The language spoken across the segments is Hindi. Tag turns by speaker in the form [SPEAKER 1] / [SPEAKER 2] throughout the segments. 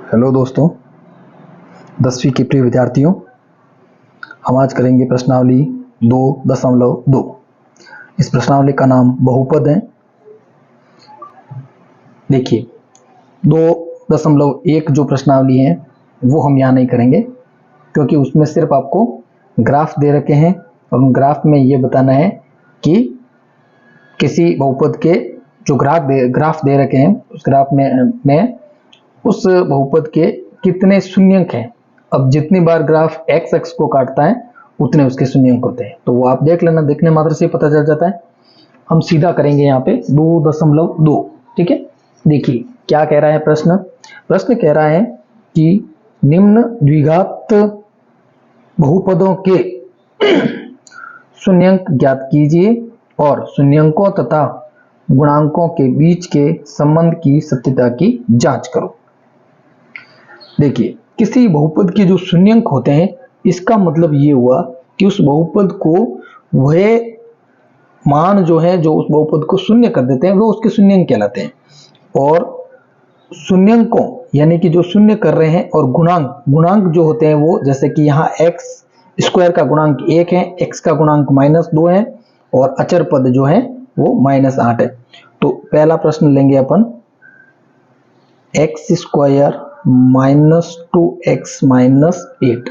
[SPEAKER 1] हेलो दोस्तों, 10वीं के प्रिय विद्यार्थियों, हम आज करेंगे प्रश्नावली 2.2। इस प्रश्नावली का नाम बहुपद है। देखिए 2.1 जो प्रश्नावली है वो हम यहाँ नहीं करेंगे, क्योंकि उसमें सिर्फ आपको ग्राफ दे रखे हैं और उन ग्राफ में ये बताना है कि किसी बहुपद के जो ग्राफ दे रखे हैं उस ग्राफ में उस बहुपद के कितने शून्यंक हैं। अब जितनी बार ग्राफ एक्स एक्स को काटता है उतने उसके शून्यंक होते हैं, तो वो आप देख लेना, देखने मात्र से पता चल जाता है। हम सीधा करेंगे यहाँ पे 2.2। ठीक है, देखिए क्या कह रहा है प्रश्न कह रहा है कि निम्न द्विघात बहुपदों के शून्यंक ज्ञात कीजिए और शून्यंकों तथा गुणांकों के बीच के संबंध की सत्यता की जांच करो। देखिए किसी बहुपद के जो शून्यंक होते हैं, इसका मतलब ये हुआ कि उस बहुपद को वह मान जो है जो उस बहुपद को शून्य कर देते हैं वो उसके शून्यंक कहलाते हैं। और शून्यंकों यानी कि जो शून्य कर रहे हैं, और गुणांक जो होते हैं वो, जैसे कि यहाँ एक्स स्क्वायर का गुणांक 1 है, एक्स का गुणांक -2 है और अचर पद जो है वो -8 है। तो पहला प्रश्न लेंगे अपन, एक्स स्क्वायर -2x -8।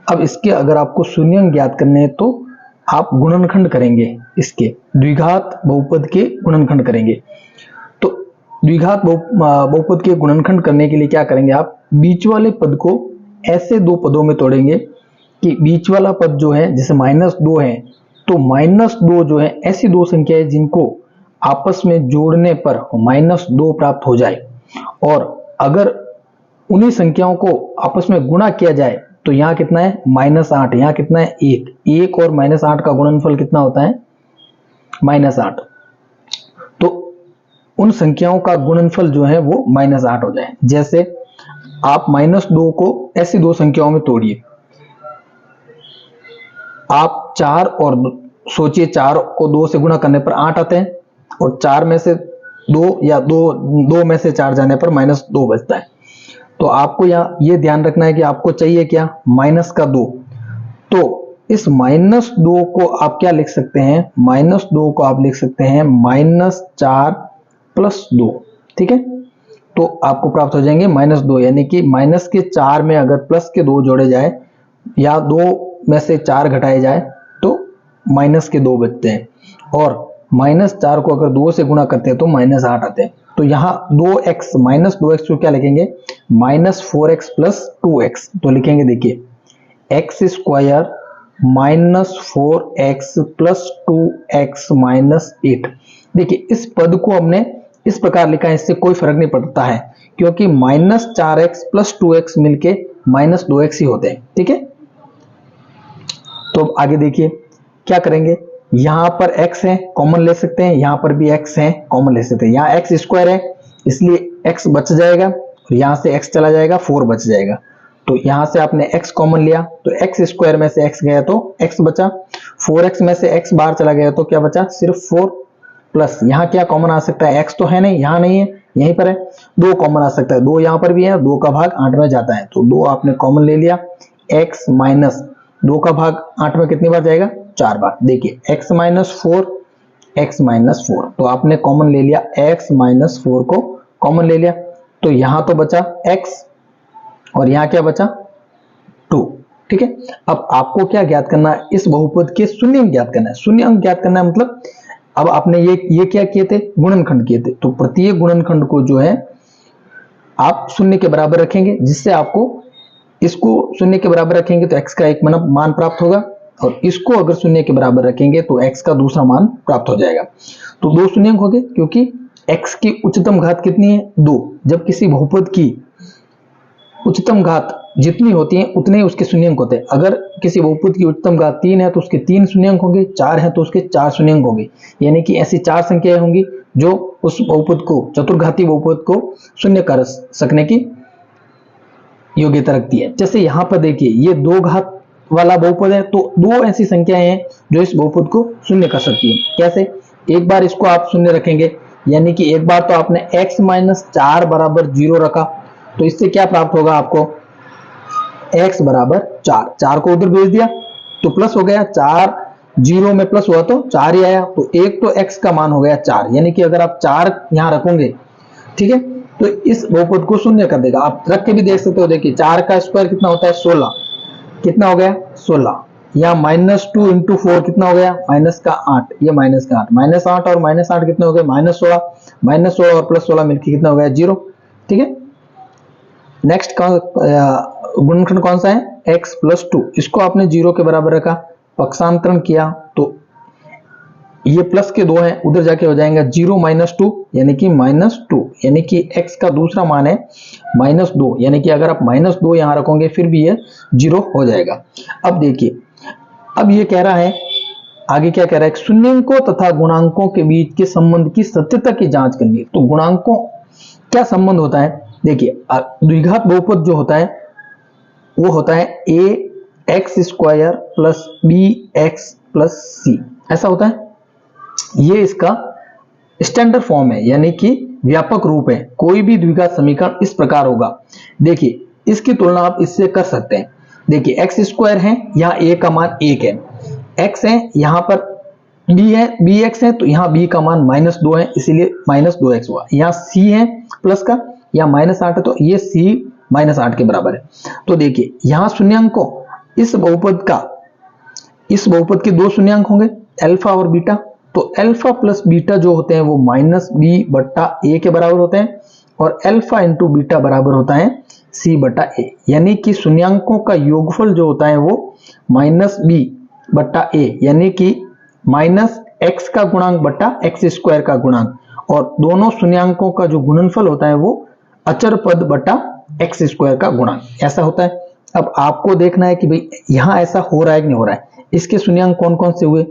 [SPEAKER 1] अब इसके अगर आपको शून्यंक ज्ञात करने हैं तो आप गुणनखंड करेंगे, इसके द्विघात बहुपद के गुणनखंड करेंगे। तो द्विघात बहुपद के गुणनखंड करने के लिए क्या करेंगे, आप बीच वाले पद को ऐसे दो पदों में तोड़ेंगे कि बीच वाला पद जो है जैसे -2 है, तो -2 जो है ऐसी दो संख्याएं जिनको आपस में जोड़ने पर -2 प्राप्त हो जाए। और अगर उन्हीं संख्याओं को आपस में गुणा किया जाए तो यहाँ कितना है -8, यहाँ कितना है 1 और -8 का गुणनफल कितना होता है -8। तो उन संख्याओं का गुणनफल जो है वो -8 हो जाए। जैसे आप -2 को ऐसी दो संख्याओं में तोड़िए, आप 4 और सोचिए 4 को 2 से गुणा करने पर 8 आते हैं और 4 में से 2 या 2 में से 4 जाने पर -2 बचता है। तो आपको यहाँ ये ध्यान रखना है कि आपको चाहिए क्या, -2। तो इस -2 को आप क्या लिख सकते हैं, -2 को आप लिख सकते हैं -4 + 2। ठीक है, तो आपको प्राप्त हो जाएंगे -2, यानी कि माइनस के 4 में अगर प्लस के 2 जोड़े जाए या 2 में से 4 घटाए जाए तो -2 बचते हैं। और -4 को अगर 2 से गुणा करते हैं तो -8 आते हैं। तो यहाँ 2x -2x को क्या लिखेंगे, -4x + 2x। तो लिखेंगे, देखिए x स्क्वायर -4x + 2x -8। देखिए इस पद को हमने इस प्रकार लिखा है, इससे कोई फर्क नहीं पड़ता है क्योंकि -4x + 2x मिलके -2x ही होते हैं। ठीक है, तो आगे देखिए क्या करेंगे, यहां पर x है कॉमन ले सकते हैं, यहां पर भी x है कॉमन ले सकते हैं। यहाँ x स्क्वायर है इसलिए x बच जाएगा और यहां से x चला जाएगा, 4 बच जाएगा। तो यहां से आपने x कॉमन लिया तो x स्क्वायर में से x गया तो x बचा, 4x में से x बाहर चला गया तो क्या बचा, सिर्फ 4 प्लस यहाँ क्या कॉमन आ सकता है, x तो है नहीं, यहाँ नहीं है, यहीं पर है, 2 कॉमन आ सकता है, 2 यहाँ पर भी है, 2 का भाग 8 में जाता है तो 2 आपने कॉमन ले लिया। x माइनस 2 का भाग 8 में कितनी बार जाएगा, 4 बार। देखिए x -4 तो आपने कॉमन ले लिया, x -4 को कॉमन ले लिया तो यहां तो बचा x और यहां क्या बचा 2। ठीक है, अब आपको क्या ज्ञात करना है, इस बहुपद के शून्यंक ज्ञात करना है। शून्यंक ज्ञात करना है मतलब अब आपने ये क्या किए थे, गुणनखंड किए थे। तो प्रत्येक गुणनखंड को जो है आप शून्य के बराबर रखेंगे, जिससे आपको इसको शून्य के बराबर रखेंगे तो x का एक मान प्राप्त होगा और इसको अगर शून्य के बराबर रखेंगे तो x का दूसरा मान प्राप्त हो जाएगा। तो 2 शून्यंक हो गए, क्योंकि x की उच्चतम घात कितनी है, 2। जब किसी बहुपद की उच्चतम घात जितनी होती है उतने ही उसके शून्यंक होते हैं। अगर किसी बहुपद की उच्चतम घात 3 है तो उसके 3 शून्यंक होंगे, 4 है तो उसके 4 शून्यंक होंगे, यानी कि ऐसी 4 संख्याएं होंगी जो उस बहुपद को, चतुर्घाती बहुपद को शून्य कर सकने की योग्यता रखती है। जैसे यहाँ पर देखिए ये 2 घात वाला बहुपद है, तो 2 ऐसी संख्याएं हैं जो इस बहुपद को शून्य कर सकती है। कैसे, एक बार इसको आप शून्य रखेंगे, यानी कि एक बार तो आपने x - 4 = 0 रखा तो इससे क्या प्राप्त होगा आपको, x बराबर 4, 4 को उधर भेज दिया तो प्लस हो गया, 4 जीरो में प्लस हुआ तो 4 ही आया, तो एक तो x का मान हो गया 4, यानी कि अगर आप 4 यहां रखोगे, ठीक है, तो इस बहुपद को शून्य कर देगा। आप रख के भी देख सकते हो, देखिए 4 का स्क्वायर कितना होता है 16, कितना हो गया 16, या -2 इंटू 4 कितना हो गया -8, ये -8, -8 और -8 कितने हो गए -16, -16 और +16 मिलकर कितना हो गया 0, ठीक है। नेक्स्ट गुणनखंड कौन सा है, x + 2, इसको आपने 0 के बराबर रखा, पक्षांतरण किया तो ये प्लस के 2 हैं, उधर जाके हो जाएगा 0 - 2 यानी कि -2, यानी कि x का दूसरा मान है -2, यानी कि अगर आप -2 यहां रखोगे फिर भी ये 0 हो जाएगा। अब देखिए, अब ये कह रहा है आगे, क्या कह रहा है, शून्यंकों तथा गुणांकों के बीच के संबंध की सत्यता की जांच करनी है। तो गुणांकों क्या संबंध होता है, देखिए द्विघात बहुपद जो होता है वो होता है ax² + bx + c, ऐसा होता है, ये इसका स्टैंडर्ड फॉर्म है, यानी कि व्यापक रूप है। कोई भी द्विघात समीकरण इस प्रकार होगा। देखिए इसकी तुलना आप इससे कर सकते हैं, देखिए x² है, यहाँ a का मान 1 है, x है, यहाँ पर b है, bx है, तो यहाँ b का मान -2 है, इसीलिए -2x हुआ। यहाँ c है प्लस का, यहाँ -8 है, तो ये c -8 के बराबर है। तो देखिए यहाँ शून्यांकों, इस बहुपद के 2 शून्यांक होंगे, अल्फा और बीटा, तो अल्फा प्लस बीटा जो होते हैं वो -b/a के बराबर होते हैं, और अल्फा इंटू बीटा बराबर होता है c/a, यानी कि शून्यांकों का योगफल जो होता है वो -b/a, यानी कि -x का गुणांक बटा x² का गुणांक, और दोनों शून्यांकों का जो गुणनफल होता है वो अचर पद बटा x² का गुणांक, ऐसा होता है। अब आपको देखना है कि भाई यहां ऐसा हो रहा है कि नहीं हो रहा है। इसके शून्यांक कौन कौन से हुए,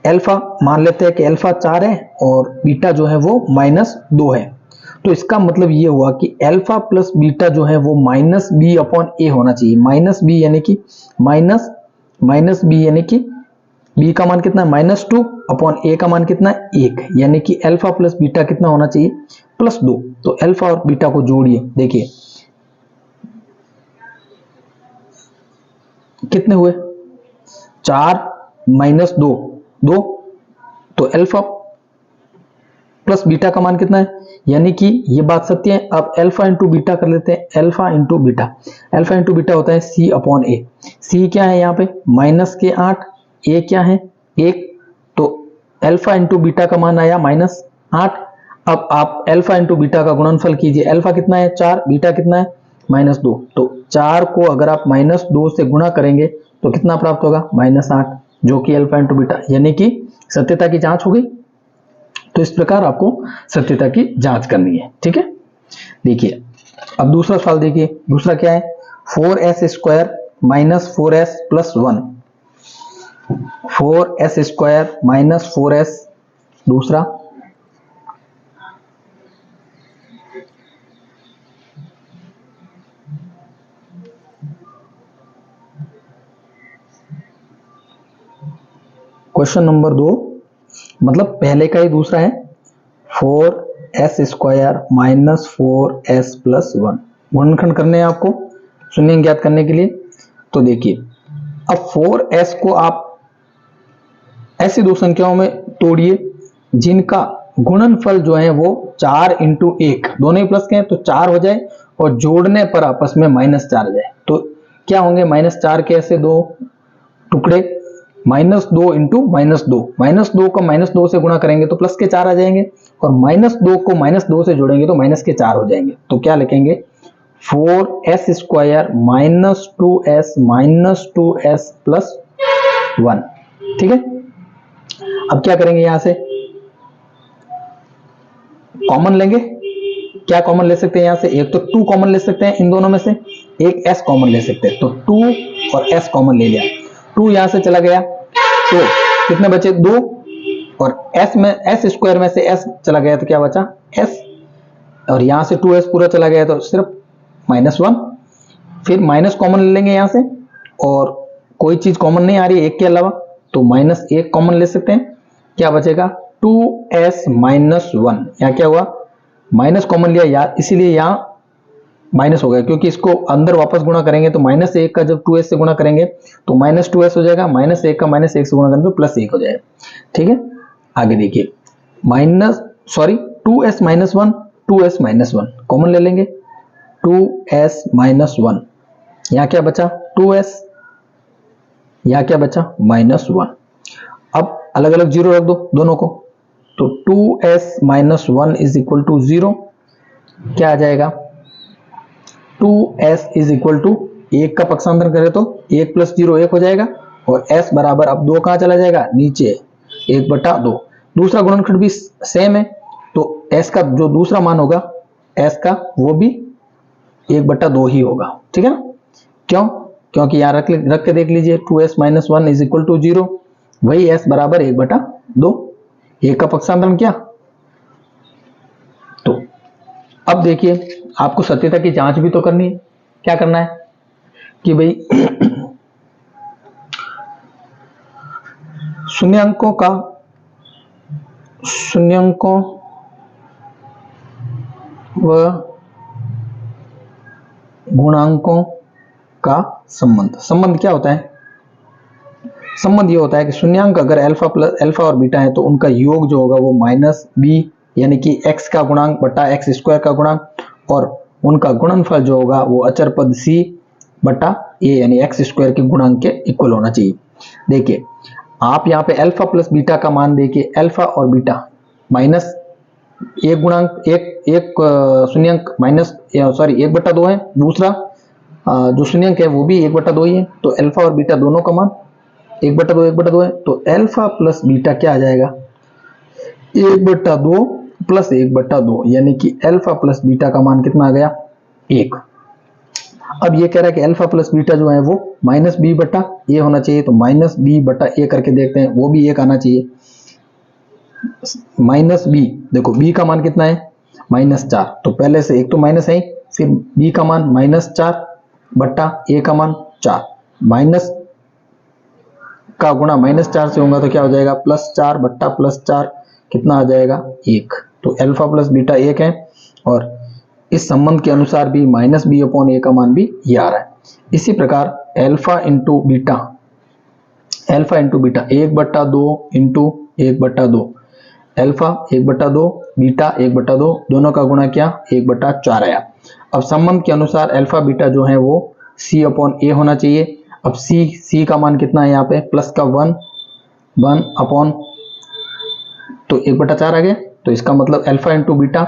[SPEAKER 1] अल्फा मान लेते हैं कि अल्फा 4 है और बीटा जो है वो -2 है, तो इसका मतलब ये हुआ कि अल्फा प्लस बीटा जो है वो -b/a होना चाहिए। -b यानी कि b का मान कितना है -2/a का मान कितना है 1, यानी कि अल्फा प्लस बीटा कितना होना चाहिए +2। तो अल्फा और बीटा को जोड़िए, देखिए कितने हुए, 4 - 2 2, तो अल्फा प्लस बीटा का मान कितना है, यानी कि ये बात सत्य है। अब अल्फा इंटू बीटा कर लेते हैं, अल्फा इंटू बीटा होता है c/a। c क्या है यहाँ पे -8, a क्या है 1, तो अल्फा इंटू बीटा का मान आया -8। अब आप अल्फा इंटू बीटा का गुणनफल कीजिए, अल्फा कितना है 4, बीटा कितना है -2, तो 4 को अगर आप -2 से गुणा करेंगे तो कितना प्राप्त होगा -8, जो कि अल्फा इंटू बीटा, यानी कि सत्यता की जांच हो गई। तो इस प्रकार आपको सत्यता की जांच करनी है, ठीक है। देखिए अब दूसरा सवाल देखिए, दूसरा क्या है, 4s² - 4s + 1, 4s² - 4s, दूसरा क्वेश्चन नंबर 2, मतलब पहले का ही दूसरा है, 4s² - 4s + 1, गुणनखंड करने हैं आपको शून्य ज्ञात करने के लिए। तो देखिए अब 4s को आप ऐसी दो संख्याओं में तोड़िए जिनका गुणनफल जो है वो 4 × 1, दोनों ही प्लस के हैं तो 4 हो जाए, और जोड़ने पर आपस में -4 आ जाए, तो क्या होंगे -4 के ऐसे दो टुकड़े, -2 × -2, -2 को -2 से गुणा करेंगे तो प्लस के 4 आ जाएंगे, और -2 को -2 से जोड़ेंगे तो माइनस के 4 हो जाएंगे। तो क्या लिखेंगे 4s² - 2s + 1, ठीक है। अब क्या करेंगे, यहां से कॉमन लेंगे, क्या कॉमन ले सकते हैं यहां से, एक तो 2 कॉमन ले सकते हैं इन दोनों में से, एक s कॉमन ले सकते हैं, तो 2 और s कॉमन ले लिया, 2 यहां से चला गया तो कितने बचे 2, और s में से s चला गया तो क्या बचा s, और यहां से 2s पूरा चला गया तो सिर्फ -1, फिर माइनस कॉमन ले लेंगे यहां से, और कोई चीज कॉमन नहीं आ रही है एक के अलावा, तो -1 कॉमन ले सकते हैं, क्या बचेगा 2s - 1, यहाँ क्या हुआ माइनस कॉमन लिया यार, इसीलिए यहाँ माइनस हो गया, क्योंकि इसको अंदर वापस गुणा करेंगे तो -1 का जब 2s से गुणा करेंगे तो -2s हो जाएगा, -1 का -1 से गुणा करेंगे तो +1 हो जाएगा। ठीक है, आगे देखिए, 2s - 1, 2s - 1 कॉमन ले लेंगे, 2s - 1, यहाँ क्या बचा 2s, यहाँ क्या बचा -1। अब अलग अलग जीरो रख दो दोनों को, तो 2s - 1 इज इक्वल टू 0, क्या आ जाएगा 2s इज इक्वल टू 1 का पक्षांतर करें तो 1 + 0 1 हो जाएगा, और s बराबर अब 2 कहाँ चला जाएगा नीचे 1/2। दूसरा गुणनखंड भी सेम है, तो s का जो दूसरा मान होगा s का वो भी 1/2 ही होगा। ठीक है ना, क्यों, क्योंकि यहाँ रख के देख लीजिए 2s - 1 इज इक्वल टू 0, वही s बराबर 1/2, 1 का पक्षांतरण किया। तो अब देखिए आपको सत्यता की जांच भी तो करनी है, क्या करना है कि भाई शून्यांकों व गुणांकों का संबंध क्या होता है, संबंध ये होता है कि शून्यांक अगर अल्फा और बीटा है तो उनका योग जो होगा वो -b यानी कि x का गुणांक बटा x² का गुणांक, और उनका गुणनफल जो होगा वो अचर पद c बटा a यानी x² के गुणांक के इक्वल होना चाहिए। देखिए आप यहाँ पे अल्फा प्लस बीटा का मान देखिए, अल्फा और बीटा माइनस एक गुणांक एक शून्यंक 1/2 है, दूसरा जो शून्यंक है वो भी 1/2 ही है, तो अल्फा और बीटा दोनों का मान 1/2 है, तो अल्फा प्लस बीटा क्या आ जाएगा 1/2 प्लस 1/2, यानी कि अल्फा प्लस बीटा का मान कितना आ गया 1। अब ये कह रहा है कि अल्फा प्लस बीटा जो है वो -b/a होना चाहिए, तो -b/a करके देखते हैं, वो भी 1 आना चाहिए। -b, देखो b का मान कितना है -4, तो पहले से एक तो माइनस है, फिर b का मान -4/a का मान 4, माइनस का गुणा -4 से होगा तो क्या हो जाएगा +4/+4, कितना आ जाएगा 1। तो अल्फा प्लस बीटा 1 है, और इस संबंध के अनुसार भी -b/a का मान भी ये आ रहा है। इसी प्रकार alpha into beta 1/2 into 1/2, alpha 1/2 beta 1/2, दोनों का गुणा किया 1/4 आया। अब संबंध के अनुसार अल्फा बीटा जो है वो c/a होना चाहिए। अब c का मान कितना है यहाँ पे प्लस का 1 अपॉन, तो 1/4 आ गया, तो इसका मतलब अल्फा इंटू बीटा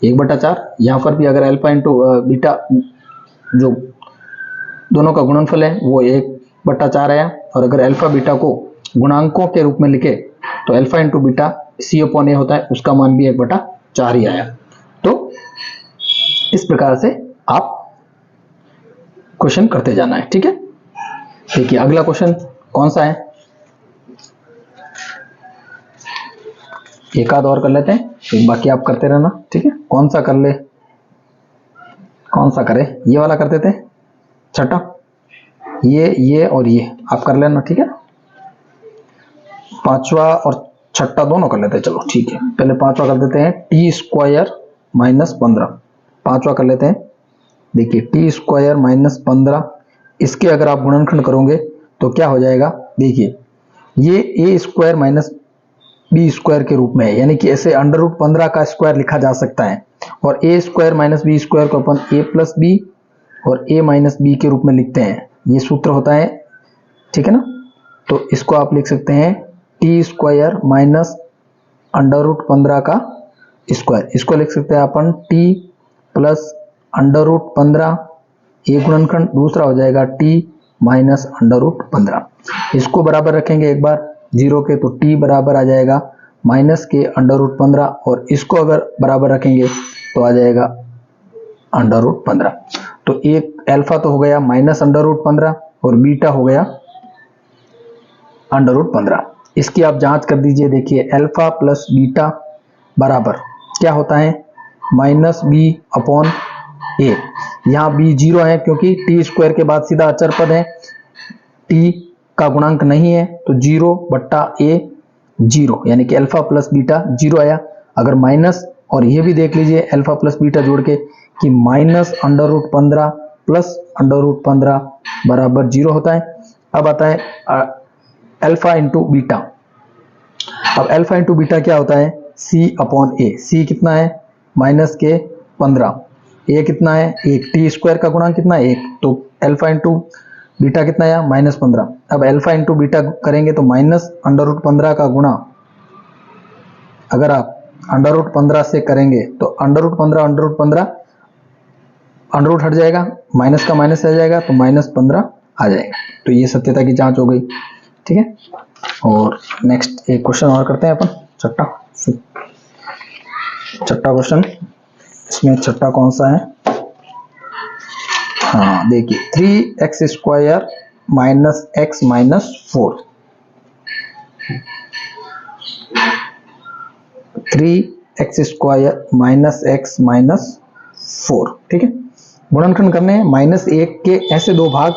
[SPEAKER 1] 1/4, यहाँ पर भी अगर अल्फा इंटू बीटा जो दोनों का गुणनफल है वो 1/4 आया, और अगर अल्फा बीटा को गुणांकों के रूप में लिखे तो अल्फा इंटू बीटा c/a होता है, उसका मान भी 1/4 ही आया। तो इस प्रकार से आप क्वेश्चन करते जाना है। ठीक है, देखिए अगला क्वेश्चन कौन सा है, एक आध और कर लेते हैं, फिर बाकी आप करते रहना। ठीक है, कौन सा कर ले, कौन सा करे, ये वाला कर देते हैं छठा, ये और ये आप कर लेना। ठीक है, पांचवा और छठा दोनों कर लेते हैं, चलो ठीक है। पहले पांचवा कर देते हैं t² - 15, पांचवा कर लेते हैं। देखिए t² - 15, इसके अगर आप गुणनखंड करोगे तो क्या हो जाएगा, देखिए ये a² - b² के रूप में है, यानी कि ऐसे √15 का स्क्वायर लिखा जा सकता है, और a² - b² को अपन a + b और a - b के रूप में लिखते हैं, ये सूत्र होता है। ठीक है ना, तो इसको आप लिख सकते हैं t² - √15 का स्क्वायर, इसको लिख सकते हैं अपन t + √15, एक गुणनखंड, दूसरा हो जाएगा t - √15, इसको बराबर रखेंगे एक बार 0 के, तो t बराबर आ जाएगा माइनस के √15, और इसको अगर बराबर रखेंगे तो आ जाएगा √15। तो एक अल्फा तो हो गया -√15 और बीटा हो गया √15। इसकी आप जांच कर दीजिए, देखिए अल्फा प्लस बीटा बराबर क्या होता है -b/a, यहाँ b 0 है क्योंकि t² के बाद सीधा अचर पद है, t का गुणांक नहीं है, तो 0/a 0, यानी कि अल्फा प्लस बीटा 0 आया। अगर माइनस, और ये भी देख लीजिए अल्फा प्लस बीटा जोड़ के कि minus under root 15 plus under root 15 बराबर 0 होता है। अब आता है अल्फा इंटू बीटा। अब अल्फा इंटू बीटा क्या होता है, सी अपॉन ए। सी कितना है, माइनस के 15, ए कितना है 1, टी स्क्वायर का गुणांक कितना है 1, तो अल्फा इंटू बीटा कितना है माइनस 15। अब अल्फा इंटू बीटा करेंगे तो माइनस अंडर रूट 15 का गुणा अगर आप अंडर रूट 15 से करेंगे तो अंडर रूट 15 अंडर रूट हट जाएगा, माइनस का माइनस आ जाएगा तो माइनस 15 आ जाएगा। तो ये सत्यता की जांच हो गई, ठीक है। और नेक्स्ट एक क्वेश्चन और करते हैं अपन, छठा क्वेश्चन। इसमें छठा कौन सा है, हाँ देखिए 3x square minus x minus 4, 3x square minus x minus 4, ठीक है। गुणनखंड करने हैं, -1 के ऐसे दो भाग,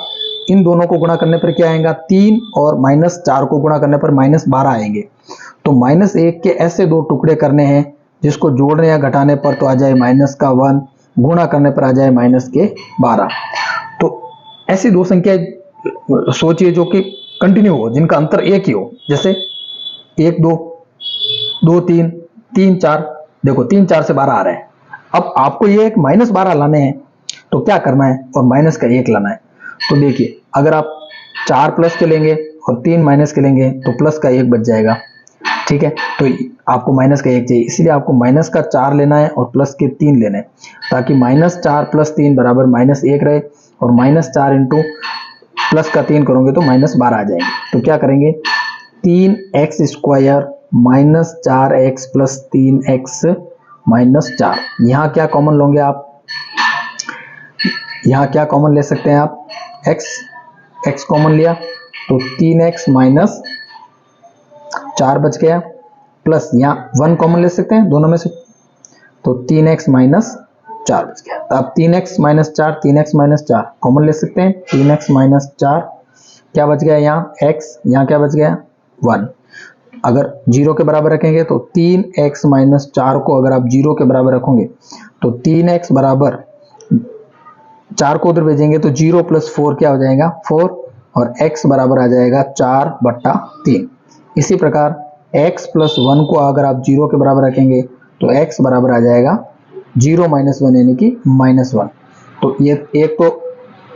[SPEAKER 1] इन दोनों को गुणा करने पर क्या आएगा 3 और -4 को गुणा करने पर -12 आएंगे। तो -1 के ऐसे दो टुकड़े करने हैं जिसको जोड़ने या घटाने पर तो आ जाए -1, गुणा करने पर आ जाए -12। तो ऐसी दो संख्या सोचिए जो कि कंटिन्यू हो, जिनका अंतर एक ही हो, जैसे 1 2 2 3 3 4, देखो 3 4 से 12 आ रहे हैं। अब आपको ये एक -12 लाने हैं तो क्या करना है, और माइनस का 1 लाना है। तो देखिए अगर आप 4 प्लस के लेंगे और 3 माइनस के लेंगे तो प्लस का 1 बच जाएगा, ठीक है। तो आपको माइनस का 1 चाहिए, इसलिए आपको माइनस का 4 लेना है और प्लस के 3 लेने हैं, ताकि -4 + 3 बराबर -1 रहे, और -4 इंटू प्लस का 3 करोगे तो -12 आ जाएंगे। तो क्या करेंगे 3x square minus 4x plus 3x minus 4, यहाँ क्या कॉमन लोगे आप, यहाँ क्या कॉमन ले सकते हैं आप, x कॉमन लिया तो 3x माइनस 4 बच गया, प्लस यहाँ 1 कॉमन ले सकते हैं दोनों में से, तो 3x माइनस 4 बच गया। तो अब 3x minus 4 3x minus 4 common ले सकते हैं, 3x माइनस 4 क्या बच गया यहाँ x, यहाँ क्या बच गया 1। अगर 0 के बराबर रखेंगे तो 3x माइनस 4 को अगर आप 0 के बराबर रखोगे तो 3x बराबर 4 को उधर भेजेंगे तो 0 + 4 क्या हो जाएगा 4, और x बराबर आ जाएगा 4/3। इसी प्रकार x + 1 को अगर आप 0 के बराबर रखेंगे तो x बराबर आ जाएगा 0 - 1 यानी कि -1। तो ये एक तो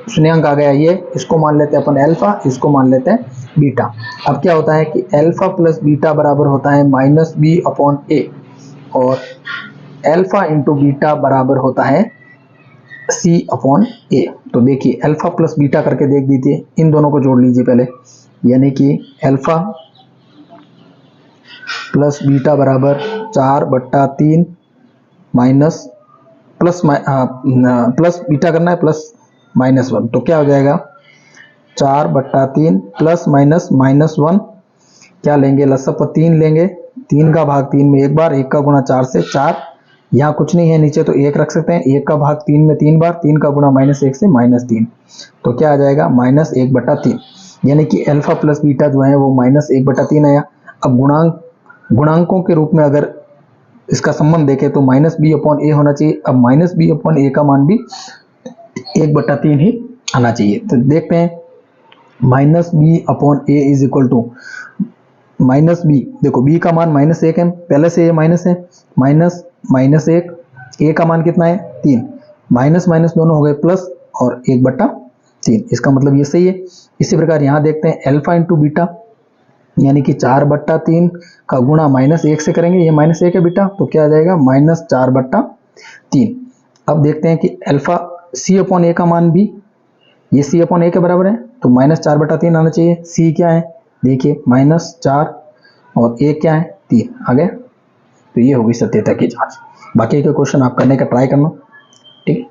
[SPEAKER 1] शून्यांक आ गया, ये इसको मान लेते हैं अपन अल्फा, इसको मान लेते हैं बीटा। अब क्या होता है कि अल्फा प्लस बीटा बराबर होता है -b/a, और अल्फा इंटू बीटा बराबर होता है c/a। तो देखिए अल्फा प्लस बीटा करके देख दीजिए, इन दोनों को जोड़ लीजिए पहले, यानी कि अल्फा प्लस बीटा बराबर 4/3 माइनस प्लस बीटा करना है प्लस -1, तो क्या हो जाएगा 4/3 प्लस माइनस -1, क्या लेंगे लसप 3 लेंगे, 3 का भाग 3 में एक बार, 1 का गुणा 4 से 4, यहाँ कुछ नहीं है नीचे तो 1 रख सकते हैं, 1 का भाग 3 में 3 बार, 3 का गुणा -1 से -3, तो क्या आ जाएगा -1/3, यानी कि अल्फा प्लस बीटा जो है वो -1/3 आया। अब गुणांकों के रूप में अगर इसका संबंध देखें तो -b/a होना चाहिए। अब -b/a का मान भी 1/3 ही आना चाहिए। तो देखते हैं -b/a is equal to -b, देखो b का मान -1 है, पहले से ये माइनस है, -1, a का मान कितना है 3, माइनस माइनस दोनों हो गए प्लस, और 1/3, इसका मतलब ये सही है। इसी प्रकार यहाँ देखते हैं अल्फा इंटू बीटा, यानी कि 4/3 का गुणा -1 से करेंगे, ये -1 है बीटा, तो क्या आ जाएगा -4/3। अब देखते हैं कि अल्फा c/a का मान भी ये c/a के बराबर है, तो -4/3 आना चाहिए। c क्या है देखिए -4 और a क्या है 3 आ गया। तो ये होगी सत्यता की जांच। बाकी के क्वेश्चन आप करने का ट्राई करना, ठीक है।